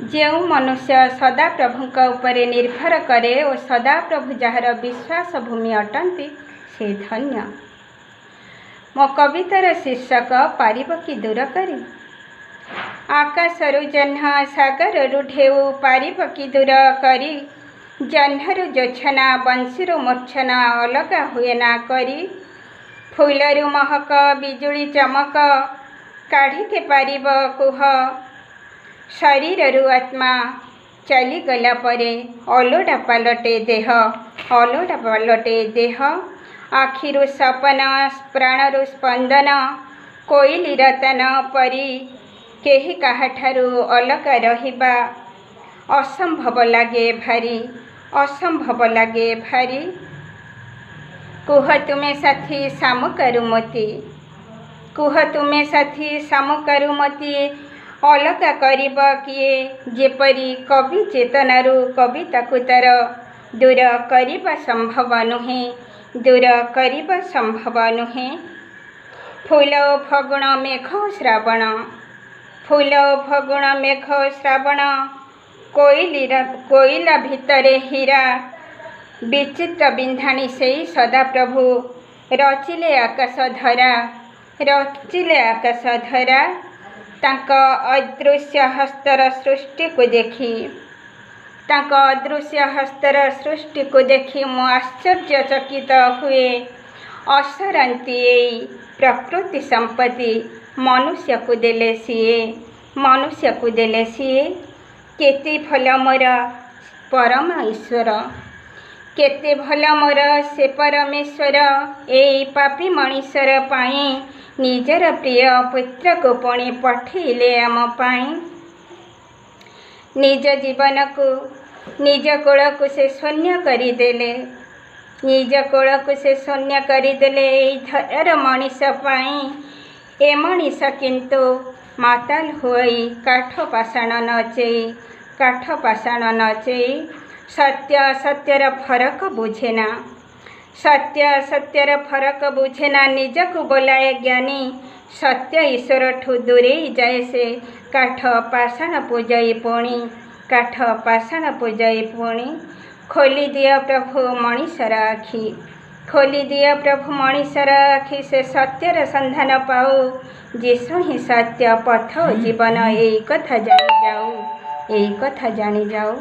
जो मनुष्य सदा प्रभुक उपरे निर्भर करे और सदा प्रभु जार विश्वास भूमि अटंती से धन्य। मो कवितार शीर्षक पारिब कि दूर करी। आकाशरु जह्न सागररु ढेउ पारिब कि दूर करी। जह्नरु जोछना बंशीरु मूर्छना अलगा हुए ना करी। फूलरु महक बिजुली चमक काढ़ी के पारिब कुह। शरीररु आत्मा चली गला परे अलोड़ा पलटे देह अलोड़ा पलटे देह। आखिरु सपन प्राणरु स्पंदन कोइली रतन परी केही काहाठारु अलगा रहिबा असंभव लागे भारी असंभव लागे भारी। कुह तुमे साथी सामुकारुमती कुह तुमे साथी सामुकारुमती अलगा करिब किए जेपरी कवि चेतनारू कविता को तार दूर करिबा संभव नुहे दूर करिबा संभव नुहे। फूल फगुण मेघ श्रावण फूल फगुण मेघ श्रावण कोइला भितरे हीरा विचित्र बिंधाणी से सदा प्रभु रचिले आकाश धरा रचिले आकाश धरा। तांका अदृश्य हस्तर सृष्टि को देखी तांका अदृश्य हस्तर सृष्टि को देखी मो आश्चर्यचकित हुए। असरंती प्रकृति संपत्ति मनुष्य को देले सीए मनुष्य को देले सीए। केते भल मोर परम ईश्वर केते भल मोर से परमेश्वर एई पापी मनुष्यर पाई निजर प्रिय पुत्र को पुणी पठेले आम पाई। निज जीवन को निज कोल को से शून्य करिदेले निज कोल को से शून्य करिदेले एई धरार मनीष पाई। ए मनीष किंतु माताल होई काठ पाषाण नचेई काठ पाषाण नचेई। सत्य सत्यर फरक बुझेना सत्य सत्यर फरक बुझेना। निज को बोलाए ज्ञानी सत्य ईश्वर ठू दूरे जाए से काठ पाषाण पूजई पुणी काठ पाषाण पूजई पुणी। खोली दिया प्रभु मनीषर आखि खोली दिया प्रभु मनीषर आखि से सत्यर संधान पाओ। जीशु ही सत्य पथ जीवन यही कथा जानी जाओ यही कथा जानी जाओ।